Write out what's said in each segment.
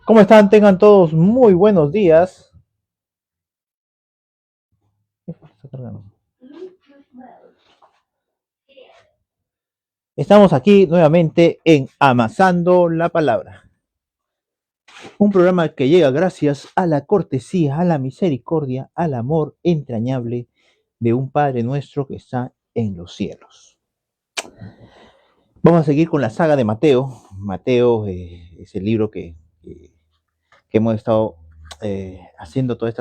¿Cómo están? Tengan todos muy buenos días. Estamos aquí nuevamente en Amasando la Palabra, un programa que llega gracias a la cortesía, a la misericordia, al amor entrañable de un Padre nuestro que está en los cielos. Vamos a seguir con la saga de Mateo. Mateo es el libro que hemos estado haciendo todos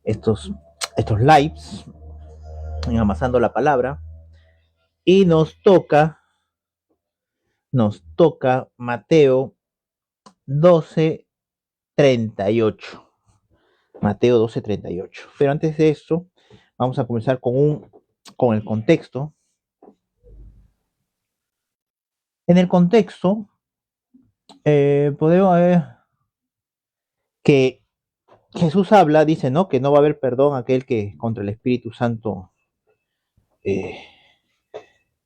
estos, estos lives en Amasando la Palabra. Y nos toca Mateo 12:38. Mateo 12:38. Pero antes de esto, vamos a comenzar con el contexto. En el contexto, podemos ver que Jesús habla, dice, ¿no? Que no va a haber perdón a aquel que contra el Espíritu Santo eh,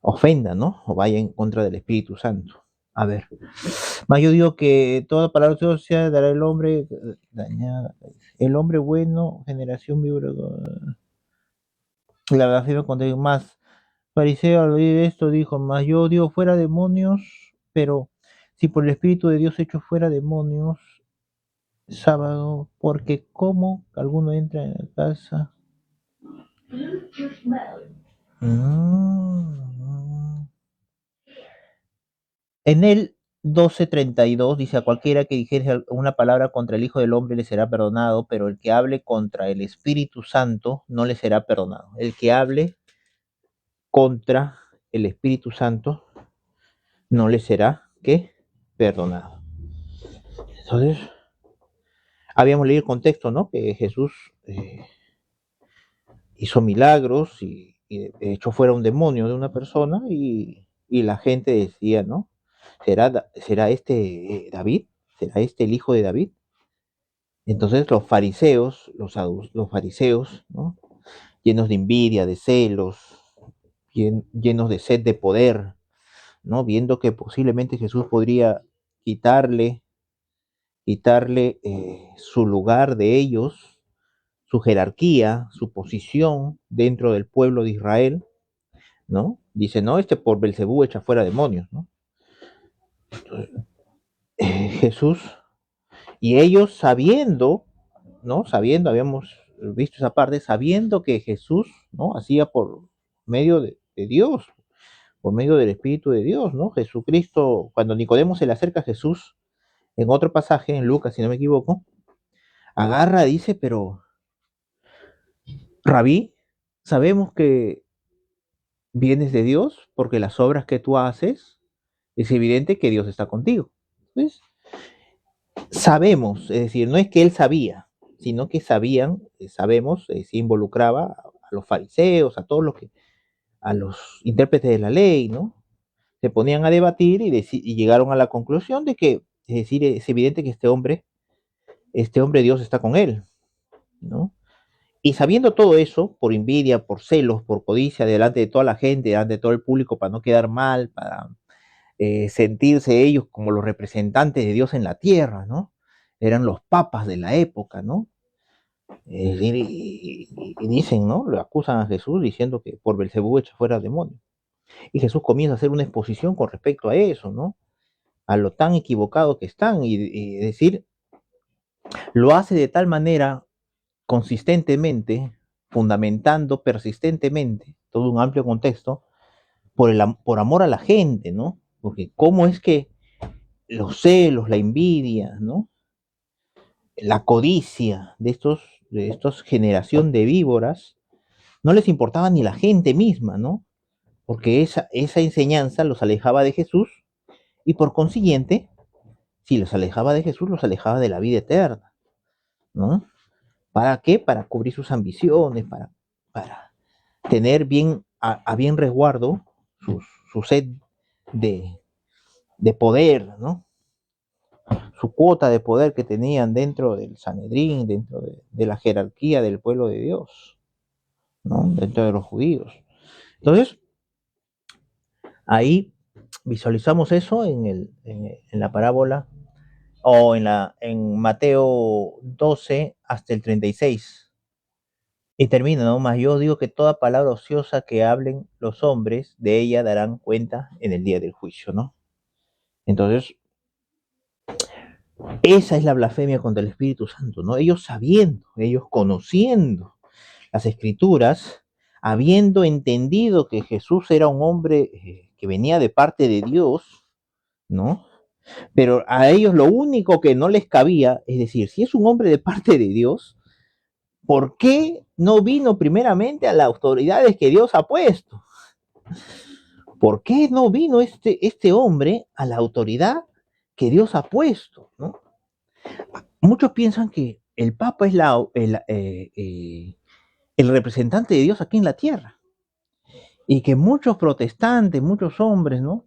ofenda, ¿no? O vaya en contra del Espíritu Santo. A ver, más yo digo que toda palabra de Dios sea dará el hombre dañada. El hombre bueno, generación víbora. La blasfema contra Dios. Más fariseo al oír esto dijo, mas yo digo fuera demonios, pero si por el Espíritu de Dios echo fuera demonios, sábado, porque como alguno entra en la casa. Mm. En el 12:32 dice, a cualquiera que dijere una palabra contra el Hijo del Hombre le será perdonado, pero el que hable contra el Espíritu Santo no le será perdonado. El que hable contra el Espíritu Santo no le será, ¿qué? Perdonado. Entonces, habíamos leído el contexto, ¿no? Que Jesús hizo milagros y echó fuera un demonio de una persona y la gente decía, ¿no? ¿Será este David? ¿Será este el hijo de David? Entonces los fariseos, ¿no? Llenos de envidia, de celos, llenos de sed de poder, ¿no? Viendo que posiblemente Jesús podría quitarle, quitarle su lugar de ellos, su jerarquía, su posición dentro del pueblo de Israel, ¿no? Dice, no, este por Belcebú echa fuera demonios, ¿no? Jesús, y ellos sabiendo, ¿no? Sabiendo, habíamos visto esa parte, sabiendo que Jesús, ¿no? Hacía por medio de Dios, por medio del Espíritu de Dios, ¿no? Jesucristo, cuando Nicodemo se le acerca a Jesús, en otro pasaje, en Lucas, si no me equivoco, agarra, dice, pero, Rabí, sabemos que vienes de Dios porque las obras que tú haces, es evidente que Dios está contigo. Entonces, sabemos, es decir, no es que él sabía, sino que sabían, sabemos, se involucraba a los fariseos, a todos a los intérpretes de la ley, ¿no? Se ponían a debatir y llegaron a la conclusión de que, es decir, es evidente que este hombre Dios está con él, ¿no? Y sabiendo todo eso, por envidia, por celos, por codicia, delante de toda la gente, delante de todo el público, para no quedar mal, para sentirse ellos como los representantes de Dios en la tierra, ¿no? Eran los papas de la época, ¿no? Y dicen, ¿no? Le acusan a Jesús diciendo que por Belcebú echa fuera demonios. Y Jesús comienza a hacer una exposición con respecto a eso, ¿no? A lo tan equivocado que están y decir, lo hace de tal manera consistentemente, fundamentando persistentemente todo un amplio contexto por amor a la gente, ¿no? Porque cómo es que los celos, la envidia, ¿no? La codicia de estos generación de víboras, no les importaba ni la gente misma, ¿no? Porque esa enseñanza los alejaba de Jesús y por consiguiente, si los alejaba de Jesús, los alejaba de la vida eterna, ¿no? ¿Para qué? Para cubrir sus ambiciones, para tener bien a bien resguardo su sed de, de poder, ¿no? Su cuota de poder que tenían dentro del Sanedrín, dentro de la jerarquía del pueblo de Dios, ¿no? Dentro de los judíos. Entonces, ahí visualizamos eso en la parábola o en Mateo 12 hasta el 36. Y termina, ¿no? Mas yo digo que toda palabra ociosa que hablen los hombres, de ella darán cuenta en el día del juicio, ¿no? Entonces, esa es la blasfemia contra el Espíritu Santo, ¿no? Ellos sabiendo, ellos conociendo las Escrituras, habiendo entendido que Jesús era un hombre que venía de parte de Dios, ¿no? Pero a ellos lo único que no les cabía, es decir, si es un hombre de parte de Dios, ¿por qué no vino primeramente a las autoridades que Dios ha puesto? ¿Por qué no vino este hombre a la autoridad que Dios ha puesto? ¿No? Muchos piensan que el Papa es el representante de Dios aquí en la tierra y que muchos protestantes, muchos hombres, ¿no?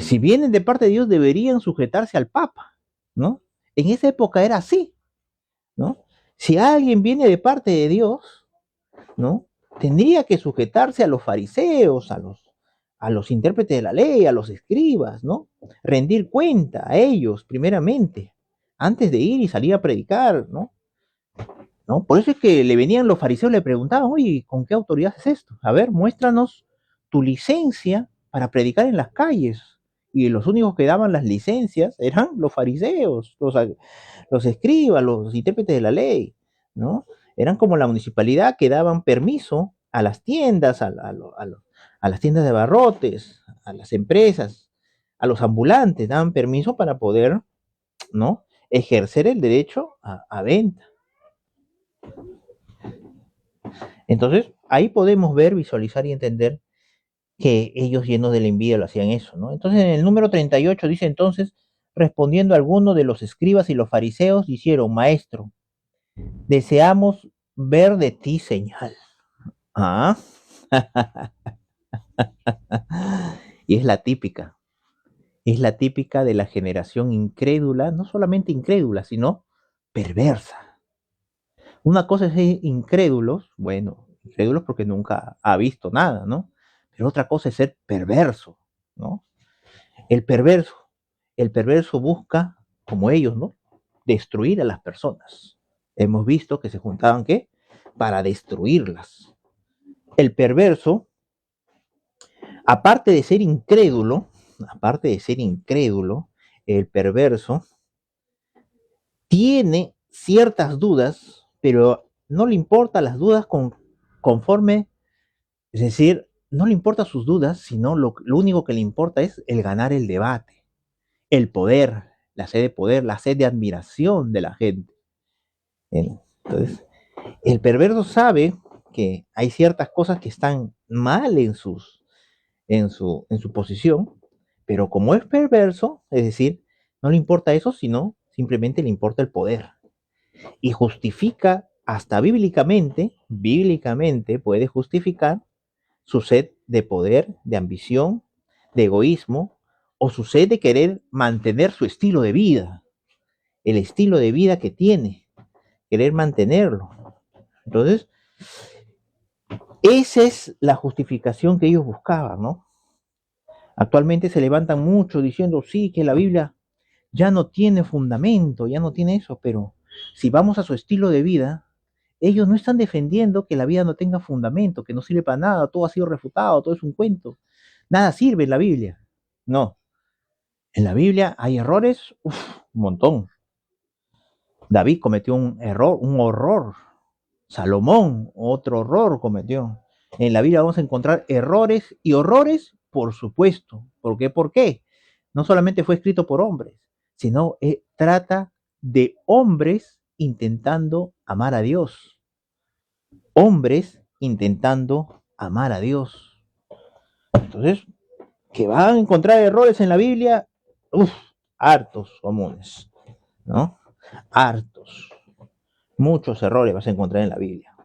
Si vienen de parte de Dios deberían sujetarse al Papa, ¿no? En esa época era así, ¿no? Si alguien viene de parte de Dios, ¿no? Tendría que sujetarse a los fariseos, a los intérpretes de la ley, a los escribas, ¿no? Rendir cuenta a ellos, primeramente, antes de ir y salir a predicar, ¿no? ¿No? Por eso es que le venían los fariseos, le preguntaban, oye, ¿con qué autoridad es esto? A ver, muéstranos tu licencia para predicar en las calles. Y los únicos que daban las licencias eran los fariseos, los escribas, los intérpretes de la ley, ¿no? Eran como la municipalidad que daban permiso a las tiendas, a las tiendas de abarrotes, a las empresas, a los ambulantes, daban permiso para poder, ¿no? Ejercer el derecho a venta. Entonces, ahí podemos ver, visualizar y entender que ellos llenos de la envidia lo hacían eso, ¿no? Entonces, en el número 38 dice entonces, respondiendo a alguno de los escribas y los fariseos, dijeron, maestro, deseamos ver de ti señal. Ah, y es la típica de la generación incrédula, no solamente incrédula, sino perversa. Una cosa es ser incrédulos, bueno, incrédulos porque nunca ha visto nada, ¿no? Pero otra cosa es ser perverso, ¿no? El perverso, el perverso busca, como ellos, ¿no? Destruir a las personas. Hemos visto que se juntaban, ¿qué? Para destruirlas. El perverso, aparte de ser incrédulo, aparte de ser incrédulo, el perverso tiene ciertas dudas, pero no le importan las dudas conforme. Es decir, no le importa sus dudas, sino lo único que le importa es el ganar el debate, el poder, la sed de poder, la sed de admiración de la gente. Entonces, el perverso sabe que hay ciertas cosas que están mal en su posición, pero como es perverso, es decir, no le importa eso, sino simplemente le importa el poder. Y justifica, hasta bíblicamente puede justificar su sed de poder, de ambición, de egoísmo, o su sed de querer mantener su estilo de vida, el estilo de vida que tiene, querer mantenerlo. Entonces, esa es la justificación que ellos buscaban, ¿no? Actualmente se levantan mucho diciendo, sí, que la Biblia ya no tiene fundamento, ya no tiene eso, pero si vamos a su estilo de vida, ellos no están defendiendo que la vida no tenga fundamento, que no sirve para nada, todo ha sido refutado, todo es un cuento, nada sirve en la Biblia. No, en la Biblia hay errores, un montón. David cometió un error, un horror. Salomón, otro horror cometió. En la Biblia vamos a encontrar errores y horrores, por supuesto. ¿Por qué? ¿Por qué? No solamente fue escrito por hombres, sino trata de hombres intentando amar a Dios. Hombres intentando amar a Dios. Entonces, que van a encontrar errores en la Biblia, hartos comunes, ¿no? Hartos. Muchos errores vas a encontrar en la Biblia.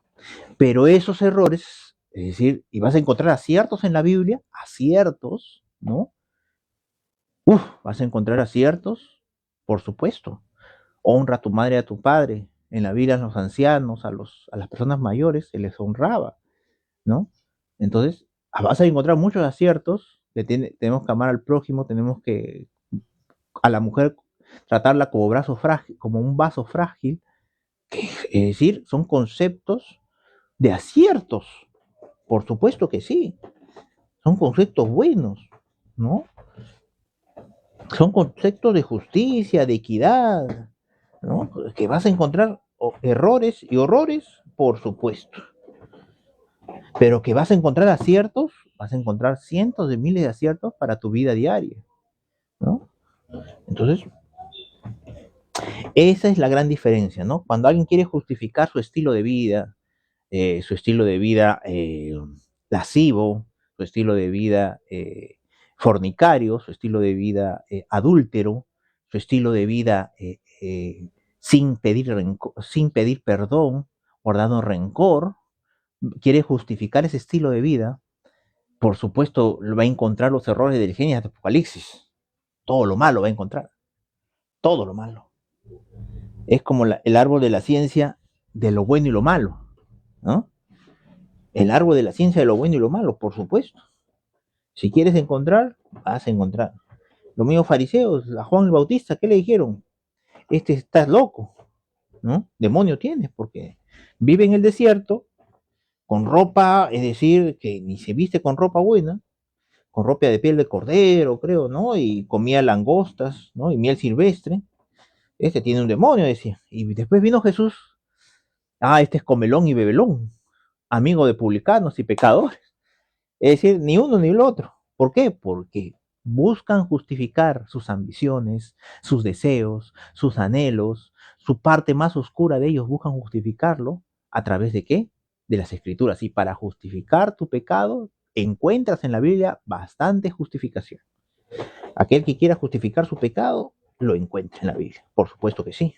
Pero esos errores, es decir, y vas a encontrar aciertos en la Biblia, aciertos, ¿no? Vas a encontrar aciertos, por supuesto. Honra a tu madre y a tu padre. En la Biblia a los ancianos, a las personas mayores se les honraba, ¿no? Entonces, vas a encontrar muchos aciertos. Tenemos que amar al prójimo, tenemos que a la mujer tratarla como, brazo frágil, como un vaso frágil, es decir, son conceptos de aciertos, por supuesto que sí, son conceptos buenos, ¿no? Son conceptos de justicia, de equidad, ¿no? Que vas a encontrar errores y horrores, por supuesto, pero que vas a encontrar aciertos, vas a encontrar cientos de miles de aciertos para tu vida diaria, ¿no? Entonces, esa es la gran diferencia, ¿no? Cuando alguien quiere justificar su estilo de vida lascivo, su estilo de vida fornicario, su estilo de vida adúltero, su estilo de vida sin pedir perdón, guardando rencor, quiere justificar ese estilo de vida, por supuesto va a encontrar los errores del Génesis de Apocalipsis. Todo lo malo va a encontrar, todo lo malo. Es como el árbol de la ciencia de lo bueno y lo malo, ¿no? El árbol de la ciencia de lo bueno y lo malo, por supuesto. Si quieres encontrar, vas a encontrar. Los mismos fariseos, a Juan el Bautista, ¿qué le dijeron? Este estás loco, ¿no? Demonio tienes, porque vive en el desierto, con ropa, es decir, que ni se viste con ropa buena, con ropa de piel de cordero, creo, ¿no? Y comía langostas, ¿no? Y miel silvestre. Este tiene un demonio, decía. Y después vino Jesús. Ah, este es comelón y bebelón, amigo de publicanos y pecadores. Es decir, ni uno ni el otro. ¿Por qué? Porque buscan justificar sus ambiciones, sus deseos, sus anhelos, su parte más oscura de ellos buscan justificarlo a través de qué? De las escrituras. Y para justificar tu pecado, encuentras en la Biblia bastante justificación. Aquel que quiera justificar su pecado, lo encuentra en la Biblia. Por supuesto que sí,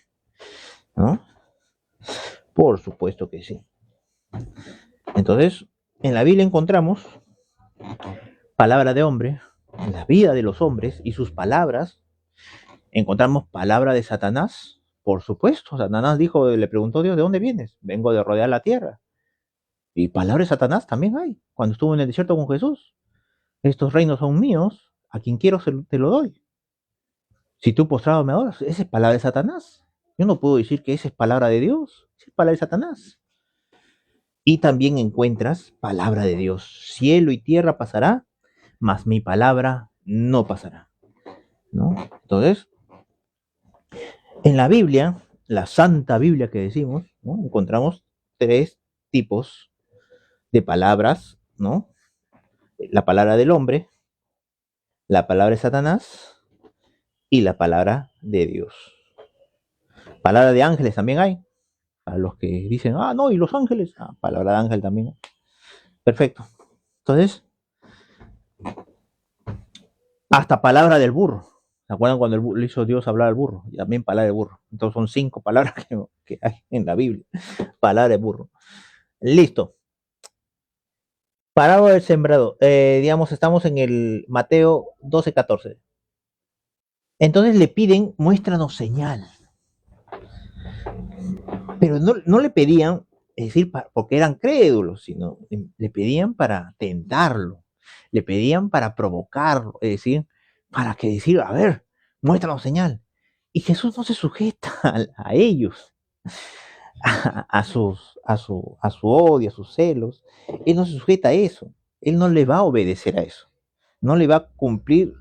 ¿no? Por supuesto que sí. Entonces, en la Biblia encontramos palabra de hombre, en la vida de los hombres y sus palabras. Encontramos palabra de Satanás, por supuesto. Satanás dijo, le preguntó a Dios, ¿de dónde vienes? Vengo de rodear la tierra. Y palabra de Satanás también hay, cuando estuvo en el desierto con Jesús. Estos reinos son míos, a quien quiero te lo doy. Si tú postrado me adoras, esa es palabra de Satanás. Yo no puedo decir que esa es palabra de Dios, esa es palabra de Satanás. Y también encuentras palabra de Dios. Cielo y tierra pasará, mas mi palabra no pasará, ¿no? Entonces, en la Biblia, la Santa Biblia que decimos, ¿no? Encontramos tres tipos de palabras, ¿no? La palabra del hombre, la palabra de Satanás y la palabra de Dios. Palabra de ángeles también hay. Para los que dicen, ah, no, y los ángeles, ah, palabra de ángel también. Perfecto. Entonces, hasta palabra del burro. ¿Se acuerdan cuando le hizo Dios hablar al burro? Y también palabra de burro. Entonces son 5 palabras que hay en la Biblia. Palabra de burro. Listo. Parábola del sembrado. Digamos, estamos en el Mateo 12:14. Entonces le piden, muéstranos señal. Pero no le pedían, es decir, porque eran crédulos, sino le pedían para tentarlo. Le pedían para provocarlo, es decir, para que decir, a ver, muéstranos señal. Y Jesús no se sujeta a ellos, a su odio, a sus celos. Él no se sujeta a eso. Él no le va a obedecer a eso. No le va a cumplir,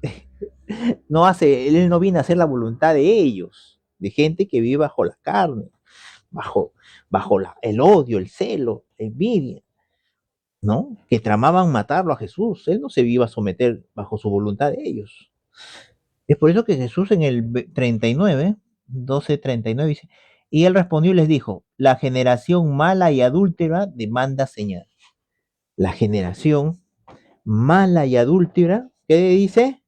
él no viene a hacer la voluntad de ellos, de gente que vive bajo la carne, bajo, el odio, el celo, la envidia, ¿no? Que tramaban matarlo a Jesús. Él no se iba a someter bajo su voluntad de ellos. Es por eso que Jesús en el 39, 12:39 dice, y él respondió y les dijo, la generación mala y adúltera demanda señal. La generación mala y adúltera, ¿qué dice?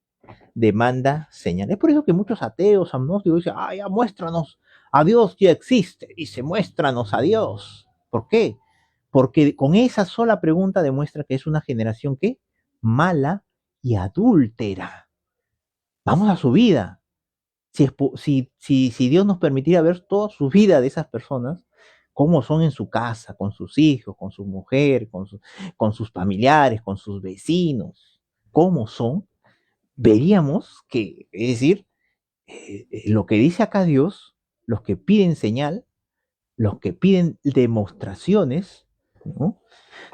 Demanda señal. Es por eso que muchos ateos, agnósticos dicen, ah, ya muéstranos a Dios, ya existe. Dice, muéstranos a Dios. ¿Por qué? Porque con esa sola pregunta demuestra que es una generación ¿qué? Mala y adúltera. Vamos a su vida. Si Dios nos permitiera ver toda su vida de esas personas, cómo son en su casa, con sus hijos, con su mujer, con sus familiares, con sus vecinos, cómo son, veríamos que, es decir, lo que dice acá Dios, los que piden señal, los que piden demostraciones, ¿no?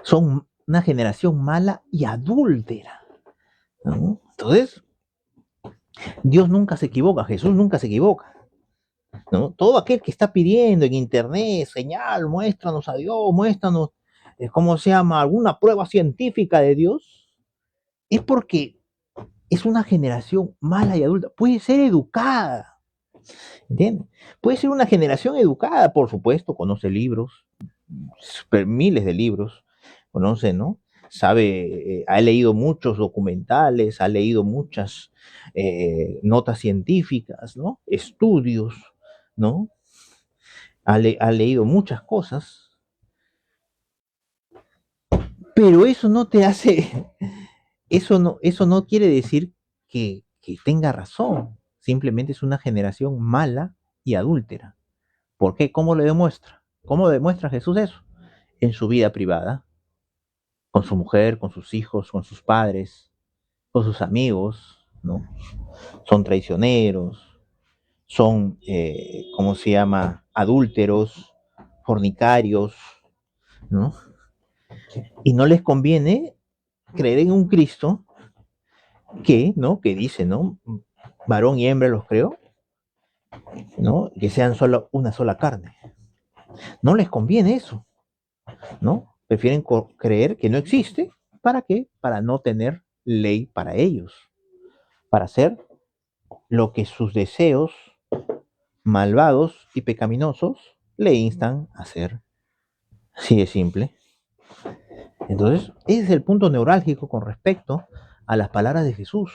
Son una generación mala y adúltera, ¿no? Entonces, Dios nunca se equivoca, Jesús nunca se equivoca, ¿no? Todo aquel que está pidiendo en internet, señal, muéstranos a Dios, muéstranos, ¿cómo se llama? Alguna prueba científica de Dios, es porque es una generación mala y adulta. Puede ser educada, ¿entiendes? Puede ser una generación educada, por supuesto, conoce libros, miles de libros, conoce, ¿no? Sabe, ha leído muchos documentales, ha leído muchas notas científicas, ¿no? Estudios, ¿no? Ha leído muchas cosas, pero eso no te hace, eso no quiere decir que tenga razón, simplemente es una generación mala y adúltera. ¿Por qué? ¿Cómo lo demuestra? ¿Cómo demuestra Jesús eso? En su vida privada, con su mujer, con sus hijos, con sus padres, con sus amigos, ¿no? Son traicioneros, son, ¿cómo se llama? Adúlteros, fornicarios, ¿no? Y no les conviene creer en un Cristo que, ¿no? Que dice, ¿no? Varón y hembra los creó, ¿no? Que sean solo una sola carne. No les conviene eso, ¿no? Prefieren creer que no existe. ¿Para qué? Para no tener ley para ellos, para hacer lo que sus deseos malvados y pecaminosos le instan a hacer. Así de simple. Entonces, ese es el punto neurálgico con respecto a las palabras de Jesús,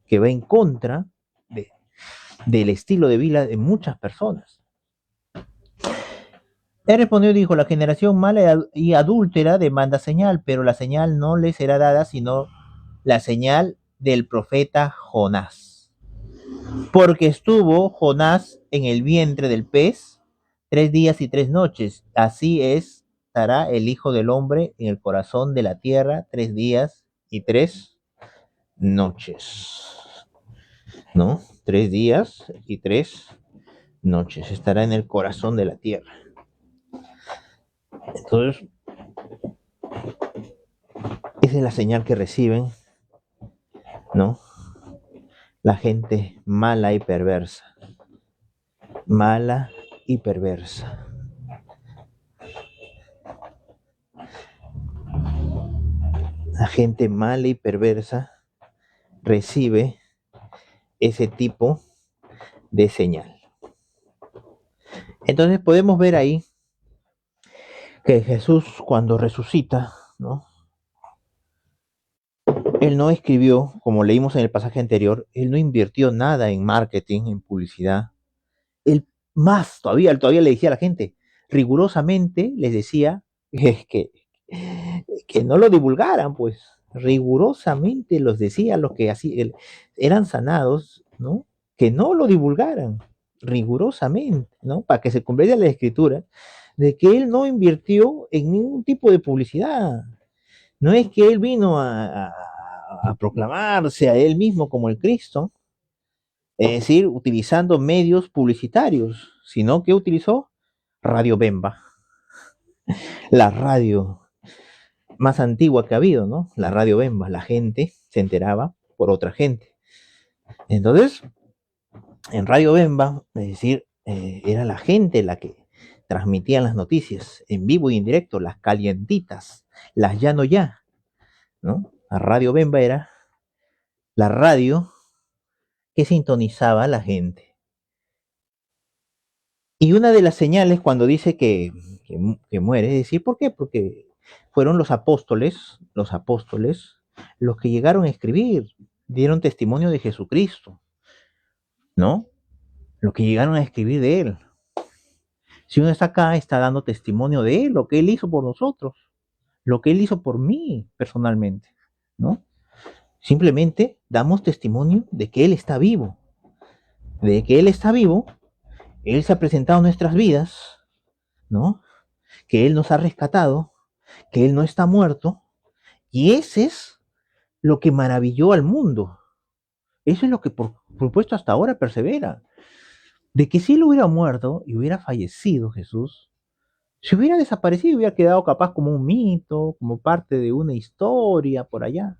que va en contra de, del estilo de vida de muchas personas. Él respondió y dijo, la generación mala y adúltera demanda señal, pero la señal no le será dada sino la señal del profeta Jonás. Porque estuvo Jonás en el vientre del pez 3 días y 3 noches. Así estará el Hijo del Hombre en el corazón de la tierra 3 días y 3 noches. ¿No? 3 días y 3 noches. Estará en el corazón de la tierra. Entonces, esa es la señal que reciben, ¿no? La gente mala y perversa. Mala y perversa. La gente mala y perversa recibe ese tipo de señal. Entonces podemos ver ahí que Jesús cuando resucita, ¿no? Él no escribió, como leímos en el pasaje anterior, él no invirtió nada en marketing, en publicidad. Él más, todavía le decía a la gente, rigurosamente les decía que no lo divulgaran, pues rigurosamente los decía los que así eran sanados, ¿no? Que no lo divulgaran rigurosamente, ¿no? Para que se cumpliera la escritura de que él no invirtió en ningún tipo de publicidad. No es que él vino a proclamarse a él mismo como el Cristo, es decir, utilizando medios publicitarios, sino que utilizó Radio Bemba, la radio más antigua que ha habido, ¿no? La Radio Bemba, la gente se enteraba por otra gente. Entonces, en Radio Bemba, es decir, era la gente la que transmitía las noticias en vivo y en directo, las calientitas, las ya no ya, ¿no? La Radio Bemba era la radio que sintonizaba a la gente. Y una de las señales cuando dice que muere, es decir, ¿por qué? Porque fueron los apóstoles, los que llegaron a escribir, dieron testimonio de Jesucristo, ¿no? Los que llegaron a escribir de él. Si uno está acá, está dando testimonio de él, lo que él hizo por nosotros, lo que él hizo por mí personalmente, ¿no? Simplemente damos testimonio de que él está vivo, de que él está vivo, él se ha presentado en nuestras vidas, ¿no? Que él nos ha rescatado, que él no está muerto, y ese es lo que maravilló al mundo. Eso es lo que por supuesto hasta ahora persevera. De que si él hubiera muerto y hubiera fallecido Jesús, se hubiera desaparecido, hubiera quedado capaz como un mito, como parte de una historia por allá.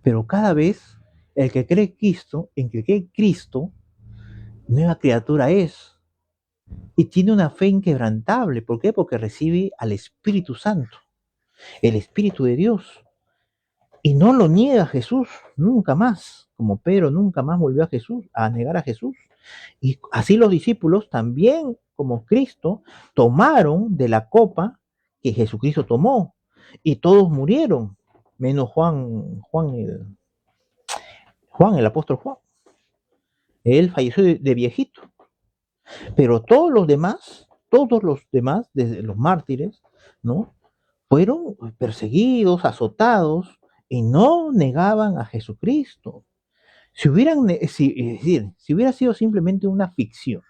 Pero cada vez el que cree Cristo, en que cree Cristo, nueva criatura es. Y tiene una fe inquebrantable. ¿Por qué? Porque recibe al Espíritu Santo, el Espíritu de Dios. Y no lo niega Jesús, nunca más. Como Pedro nunca más volvió a Jesús, a negar a Jesús. Y así los discípulos también, como Cristo, tomaron de la copa que Jesucristo tomó. Y todos murieron, menos Juan, el apóstol Juan. Él falleció de viejito. Pero todos los demás, desde los mártires, ¿no? Fueron perseguidos, azotados y no negaban a Jesucristo. Es decir, si hubiera sido simplemente una ficción,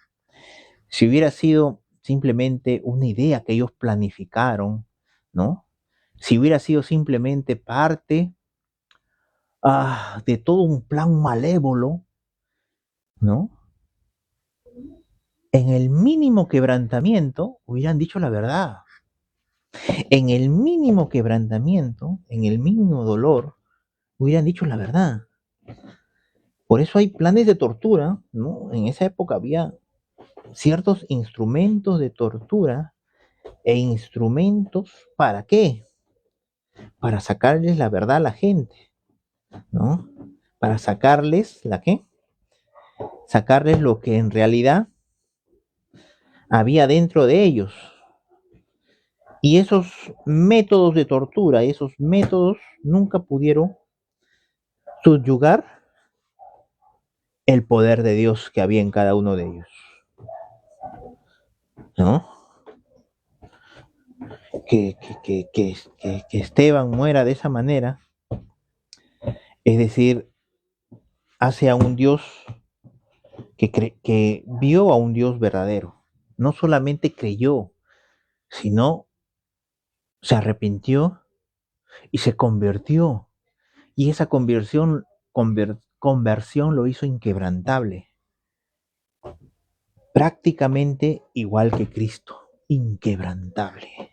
si hubiera sido simplemente una idea que ellos planificaron, ¿no? Si hubiera sido simplemente parte de todo un plan malévolo, ¿no? En el mínimo quebrantamiento hubieran dicho la verdad. En el mínimo quebrantamiento, en el mínimo dolor, hubieran dicho la verdad. Por eso hay planes de tortura, ¿no? En esa época había ciertos instrumentos de tortura e instrumentos, ¿para qué? Para sacarles la verdad a la gente, ¿no? Para sacarles, ¿la qué? Sacarles lo que en realidad había dentro de ellos. Y esos métodos de tortura, esos métodos nunca pudieron subyugar el poder de Dios que había en cada uno de ellos, ¿no? Que Esteban muera de esa manera, es decir, hace a un Dios que vio a un Dios verdadero. No solamente creyó, sino se arrepintió y se convirtió. Y esa conversión lo hizo inquebrantable, prácticamente igual que Cristo, inquebrantable.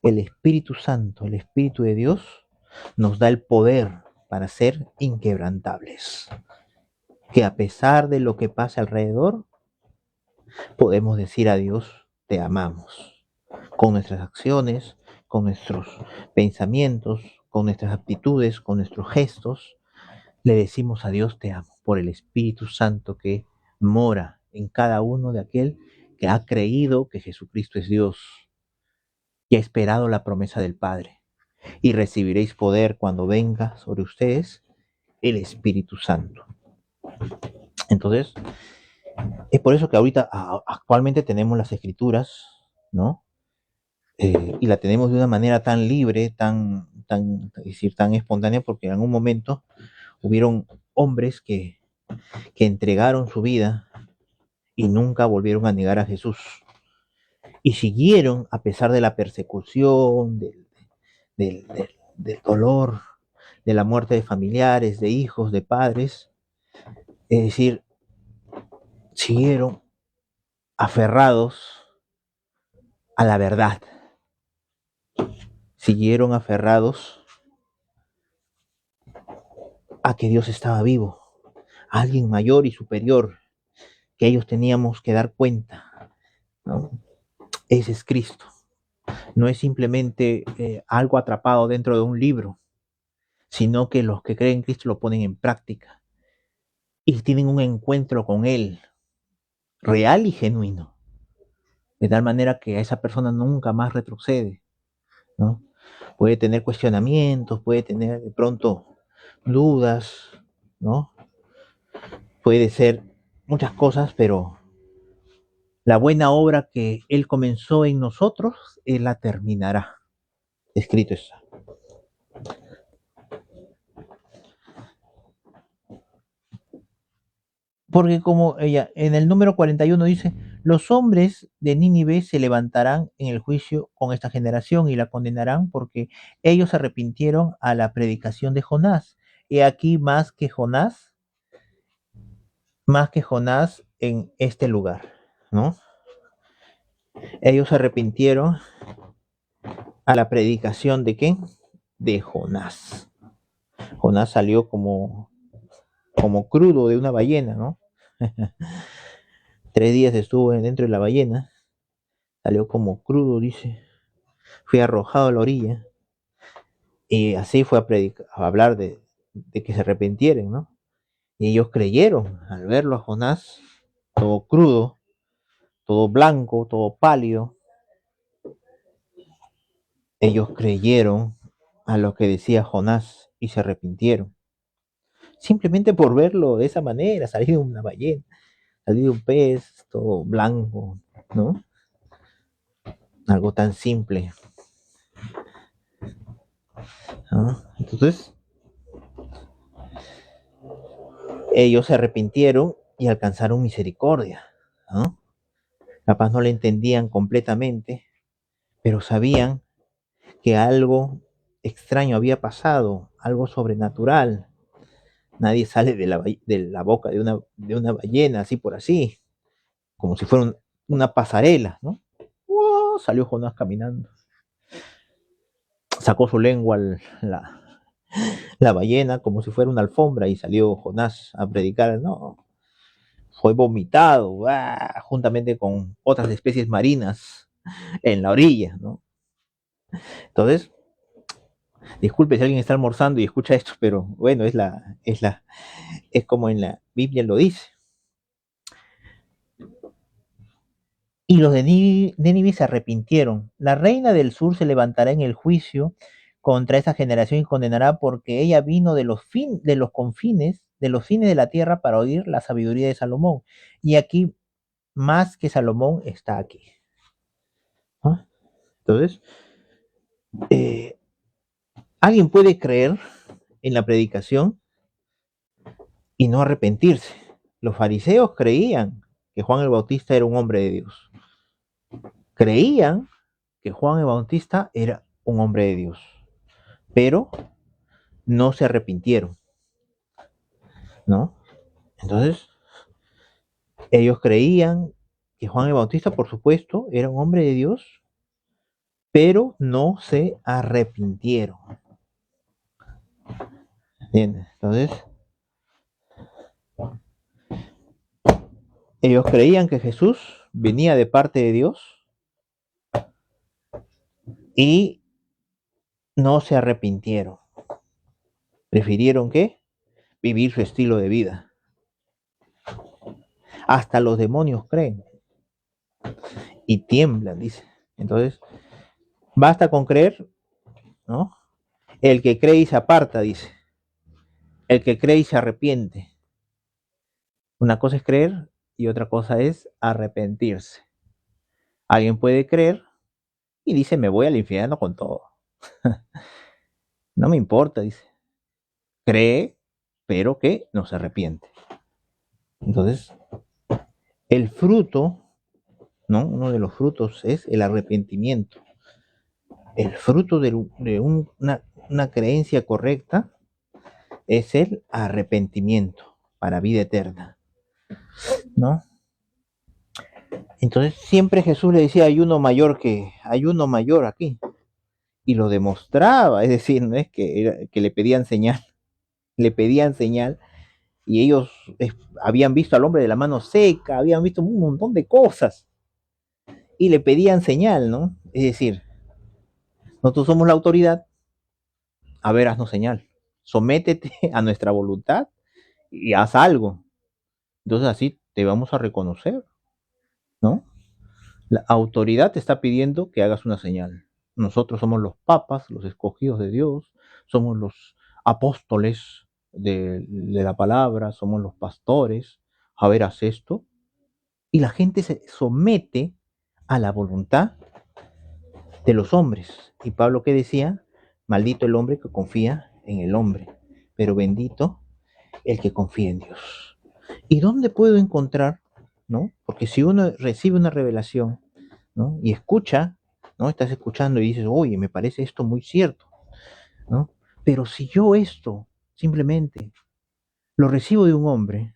El Espíritu Santo, el Espíritu de Dios, nos da el poder para ser inquebrantables. Que a pesar de lo que pase alrededor, podemos decir a Dios, te amamos. Con nuestras acciones, con nuestros pensamientos, con nuestras actitudes, con nuestros gestos, le decimos a Dios, te amo, por el Espíritu Santo que mora en cada uno de aquel que ha creído que Jesucristo es Dios y ha esperado la promesa del Padre. Y recibiréis poder cuando venga sobre ustedes el Espíritu Santo. Entonces, es por eso que ahorita, actualmente tenemos las escrituras, ¿no? Y la tenemos de una manera tan libre, es decir, tan espontánea, porque en algún momento hubieron hombres que entregaron su vida y nunca volvieron a negar a Jesús. Y siguieron a pesar de la persecución, del dolor, de la muerte de familiares, de hijos, de padres. Es decir, siguieron aferrados a la verdad, siguieron aferrados a que Dios estaba vivo, a alguien mayor y superior, que ellos teníamos que dar cuenta, ¿no? Ese es Cristo. No es simplemente algo atrapado dentro de un libro, sino que los que creen en Cristo lo ponen en práctica y tienen un encuentro con Él real y genuino, de tal manera que a esa persona nunca más retrocede, ¿no? Puede tener cuestionamientos, puede tener de pronto dudas, ¿no? Puede ser muchas cosas, pero la buena obra que Él comenzó en nosotros, Él la terminará. Escrito está. Porque como ella, en el número 41 dice, los hombres de Nínive se levantarán en el juicio con esta generación y la condenarán porque ellos se arrepintieron a la predicación de Jonás. He aquí más que Jonás más que Jonás en este lugar, ¿no? Ellos se arrepintieron a la predicación de ¿qué? De Jonás. Jonás salió como crudo de una ballena, ¿no? 3 días estuvo dentro de la ballena, salió como crudo, dice, fue arrojado a la orilla y así fue a hablar de que se arrepintieran, ¿no? Y ellos creyeron al verlo a Jonás, todo crudo, todo blanco, todo pálido. Ellos creyeron a lo que decía Jonás y se arrepintieron. Simplemente por verlo de esa manera, salir de una ballena, salir de un pez, todo blanco, ¿no? Algo tan simple, ¿no? Entonces, ellos se arrepintieron y alcanzaron misericordia, ¿no? Capaz no le entendían completamente, pero sabían que algo extraño había pasado, algo sobrenatural. Nadie sale de la boca de una ballena así por así, como si fuera una pasarela, ¿no? ¡Wow! Salió Jonás caminando, sacó su lengua la ballena como si fuera una alfombra y salió Jonás a predicar. No, fue vomitado juntamente con otras especies marinas en la orilla, ¿no? Entonces, disculpe si alguien está almorzando y escucha esto, pero bueno, es como en la Biblia lo dice. Y los de Nínive se arrepintieron. La reina del sur se levantará en el juicio contra esa generación y condenará porque ella vino de los confines, de los fines de la tierra para oír la sabiduría de Salomón. Y aquí, más que Salomón, está aquí. ¿Ah? Entonces, eh, alguien puede creer en la predicación y no arrepentirse. Los fariseos creían que Juan el Bautista era un hombre de Dios. Creían que Juan el Bautista era un hombre de Dios, pero no se arrepintieron, ¿no? Entonces, ellos creían que Juan el Bautista, por supuesto, era un hombre de Dios, pero no se arrepintieron, ¿entiendes? Entonces, ellos creían que Jesús venía de parte de Dios y no se arrepintieron. Prefirieron ¿qué? Vivir su estilo de vida. Hasta los demonios creen y tiemblan, dice. Entonces, basta con creer, ¿no? El que cree y se aparta, dice. El que cree y se arrepiente. Una cosa es creer y otra cosa es arrepentirse. Alguien puede creer y dice, me voy al infierno con todo. No me importa, dice. Cree, pero que no se arrepiente. Entonces, el fruto, ¿no? Uno de los frutos es el arrepentimiento. El fruto de una creencia correcta es el arrepentimiento para vida eterna, ¿no? Entonces siempre Jesús le decía, hay uno mayor aquí, y lo demostraba, es decir, no es que le pedían señal, y ellos habían visto al hombre de la mano seca, habían visto un montón de cosas, y le pedían señal, ¿no? Es decir, nosotros somos la autoridad, a ver, haznos señal, sométete a nuestra voluntad y haz algo, entonces así te vamos a reconocer, ¿no? La autoridad te está pidiendo que hagas una señal. Nosotros somos los papas, los escogidos de Dios, somos los apóstoles de la palabra, somos los pastores. A ver, haz esto. Y la gente se somete a la voluntad de los hombres. Y Pablo que decía, maldito el hombre que confía en el hombre, pero bendito el que confía en Dios. ¿Y dónde puedo encontrar, no? Porque si uno recibe una revelación, ¿no? Y escucha, ¿no? Estás escuchando y dices, oye, me parece esto muy cierto, ¿no? Pero si yo esto simplemente lo recibo de un hombre,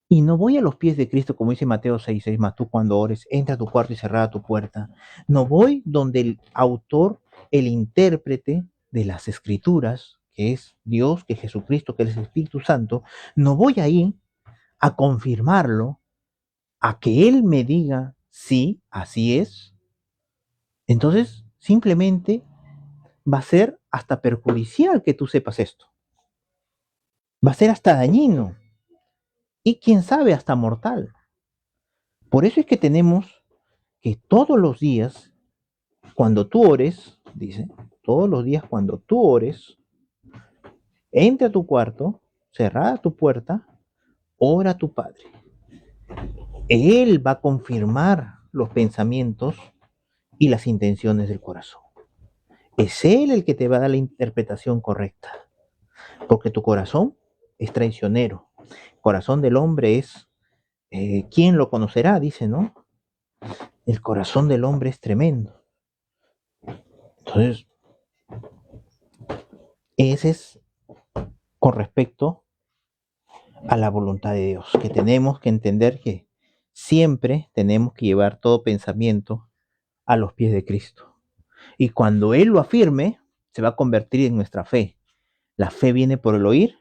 Y no voy a los pies de Cristo, como dice Mateo 6:6, más tú cuando ores, entra a tu cuarto y cerrada tu puerta. No voy donde el autor, el intérprete de las escrituras, que es Dios, que es Jesucristo, que es el Espíritu Santo. No voy ahí a confirmarlo, a que Él me diga, sí, así es. Entonces, simplemente va a ser hasta perjudicial que tú sepas esto. Va a ser hasta dañino y quién sabe, hasta mortal. Por eso es que tenemos que todos los días, cuando tú ores, dice, todos los días cuando tú ores, entra a tu cuarto, cerrada tu puerta, ora a tu Padre. Él va a confirmar los pensamientos y las intenciones del corazón. Es Él el que te va a dar la interpretación correcta, porque tu corazón es traicionero. El corazón del hombre es, ¿quién lo conocerá? Dice, ¿no? El corazón del hombre es tremendo. Entonces, ese es con respecto a la voluntad de Dios, que tenemos que entender que siempre tenemos que llevar todo pensamiento a los pies de Cristo. Y cuando Él lo afirme, se va a convertir en nuestra fe. La fe viene por el oír,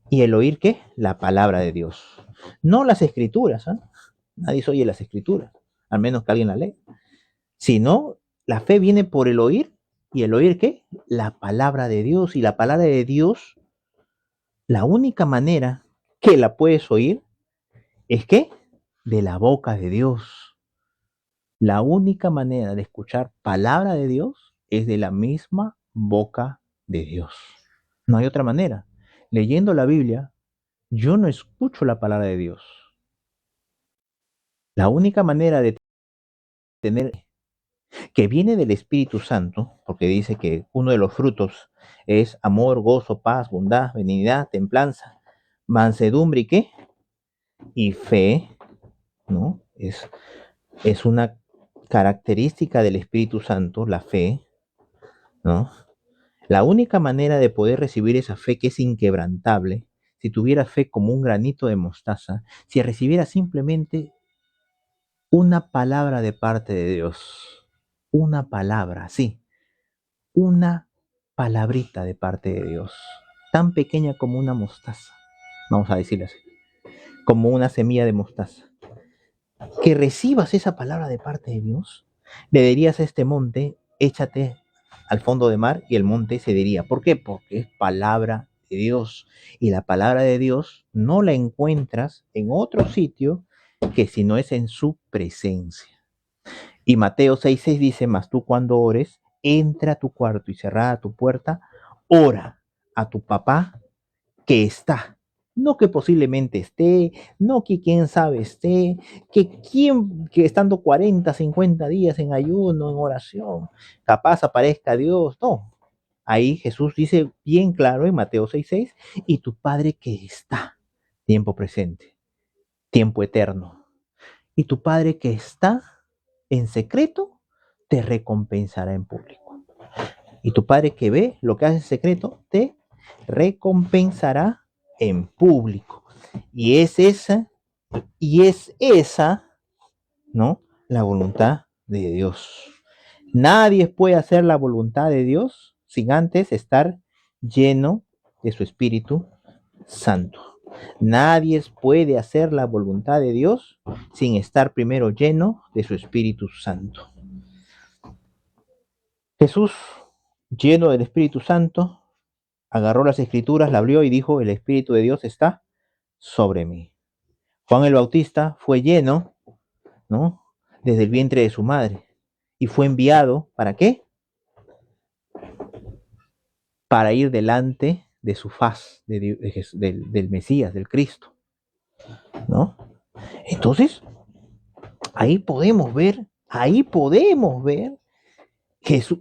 y el oír, ¿qué? La palabra de Dios. No las escrituras, ¿eh? Nadie oye las escrituras, al menos que alguien la lea. Sino, la fe viene por el oír, y el oír, ¿qué? La palabra de Dios. Y la palabra de Dios, la única manera que la puedes oír es que de la boca de Dios. La única manera de escuchar palabra de Dios es de la misma boca de Dios. No hay otra manera. Leyendo la Biblia, yo no escucho la palabra de Dios. La única manera de tener que viene del Espíritu Santo, porque dice que uno de los frutos es amor, gozo, paz, bondad, benignidad, templanza, mansedumbre y qué? Y fe, ¿no? Es una característica del Espíritu Santo, la fe, ¿no? La única manera de poder recibir esa fe que es inquebrantable, si tuviera fe como un granito de mostaza, si recibiera simplemente una palabra de parte de Dios, una palabra, sí, una palabrita de parte de Dios, tan pequeña como una mostaza, vamos a decirlo así, como una semilla de mostaza. Que recibas esa palabra de parte de Dios, le dirías a este monte, échate al fondo de mar y el monte se diría. ¿Por qué? Porque es palabra de Dios. Y la palabra de Dios no la encuentras en otro sitio que si no es en su presencia. Y Mateo 6:6 dice, mas tú cuando ores, entra a tu cuarto y cerrada tu puerta, ora a tu papá que está, no que posiblemente esté, no que quién sabe esté, que estando 40, 50 días en ayuno, en oración, capaz aparezca Dios, no. Ahí Jesús dice bien claro en Mateo 6:6, y tu Padre que está, tiempo presente, tiempo eterno, y tu Padre que está en secreto, te recompensará en público. Y tu Padre que ve lo que haces en secreto, te recompensará en público. Y es esa, ¿no? La voluntad de Dios. Nadie puede hacer la voluntad de Dios sin antes estar lleno de su Espíritu Santo. Nadie puede hacer la voluntad de Dios sin estar primero lleno de su Espíritu Santo. Jesús, lleno del Espíritu Santo, agarró las escrituras, la abrió y dijo, el Espíritu de Dios está sobre mí. Juan el Bautista fue lleno, ¿no? Desde el vientre de su madre y fue enviado, ¿para qué? Para ir delante de su faz, del Mesías, del Cristo, ¿no? Entonces, ahí podemos ver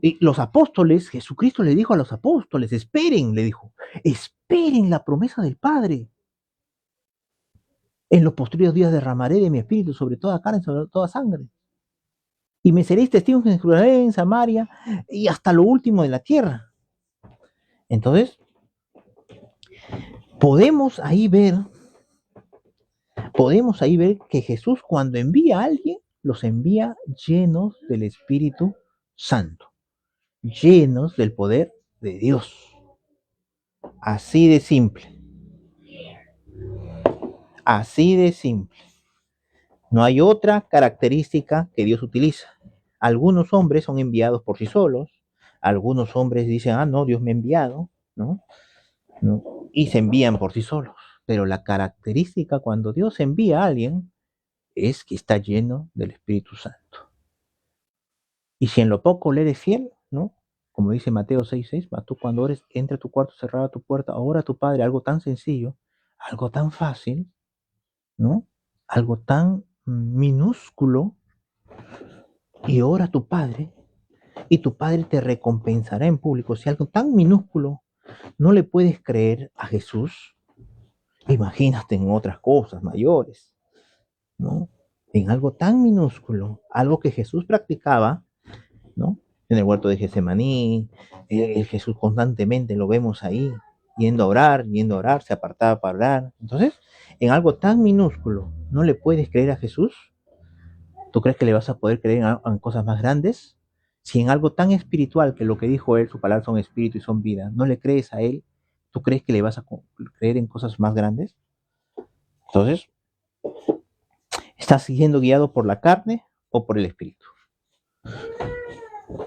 y los apóstoles, Jesucristo le dijo a los apóstoles, esperen, le dijo, esperen la promesa del Padre. En los posteriores días derramaré de mi espíritu sobre toda carne, sobre toda sangre. Y me seréis testigos en Jerusalén, en Samaria y hasta lo último de la tierra. Entonces, podemos ahí ver podemos ahí ver que Jesús cuando envía a alguien, los envía llenos del Espíritu Santo, llenos del poder de Dios. Así de simple. Así de simple. No hay otra característica que Dios utiliza. Algunos hombres son enviados por sí solos, algunos hombres dicen, ah, no, Dios me ha enviado, ¿no? ¿No? Y se envían por sí solos. Pero la característica cuando Dios envía a alguien es que está lleno del Espíritu Santo. Y si en lo poco le eres fiel, ¿no? Como dice Mateo 6:6, tú cuando ores, entra a tu cuarto, cerrada tu puerta, ora a tu Padre, algo tan sencillo, algo tan fácil, ¿no? Algo tan minúsculo, y ora a tu Padre, y tu Padre te recompensará en público. Si algo tan minúsculo no le puedes creer a Jesús, imagínate en otras cosas mayores, ¿no? En algo tan minúsculo, algo que Jesús practicaba, ¿no? En el huerto de Getsemaní, Jesús constantemente lo vemos ahí, yendo a orar, se apartaba para orar. Entonces, en algo tan minúsculo, ¿no le puedes creer a Jesús? ¿Tú crees que le vas a poder creer en cosas más grandes? Si en algo tan espiritual que lo que dijo él, su palabra son espíritu y son vida, no le crees a él, ¿tú crees que le vas a creer en cosas más grandes? Entonces, ¿estás siendo guiado por la carne o por el espíritu?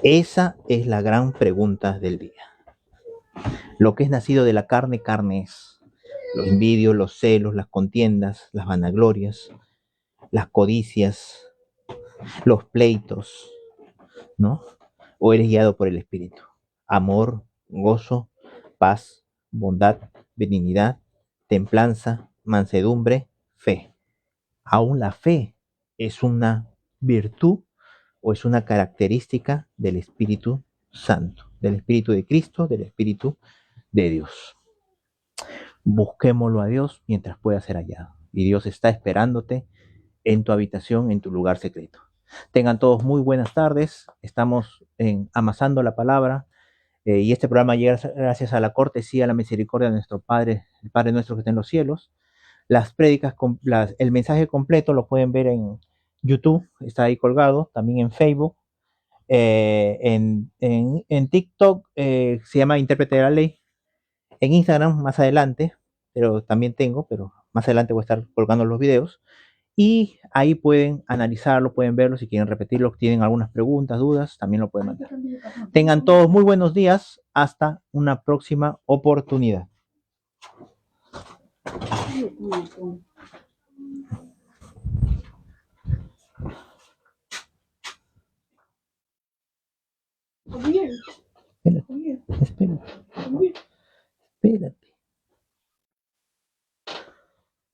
Esa es la gran pregunta del día. Lo que es nacido de la carne, carne es. Los envidios, los celos, las contiendas, las vanaglorias, las codicias, los pleitos, ¿no? O eres guiado por el Espíritu. Amor, gozo, paz, bondad, benignidad, templanza, mansedumbre, fe. Aún la fe es una virtud o es una característica del Espíritu Santo, del Espíritu de Cristo, del Espíritu de Dios. Busquémoslo a Dios mientras pueda ser hallado. Y Dios está esperándote en tu habitación, en tu lugar secreto. Tengan todos muy buenas tardes. Estamos en Amasando la Palabra. Y este programa llega gracias a la cortesía, a la misericordia de nuestro Padre, el Padre nuestro que está en los cielos. Las prédicas, el mensaje completo lo pueden ver en YouTube, está ahí colgado, también en Facebook, en TikTok se llama Intérprete de la Ley, en Instagram más adelante, pero también tengo, pero más adelante voy a estar colgando los videos. Y ahí pueden analizarlo, pueden verlo, si quieren repetirlo, tienen algunas preguntas, dudas, también lo pueden mandar. Tengan todos muy buenos días, hasta una próxima oportunidad. Espera, espera, espera.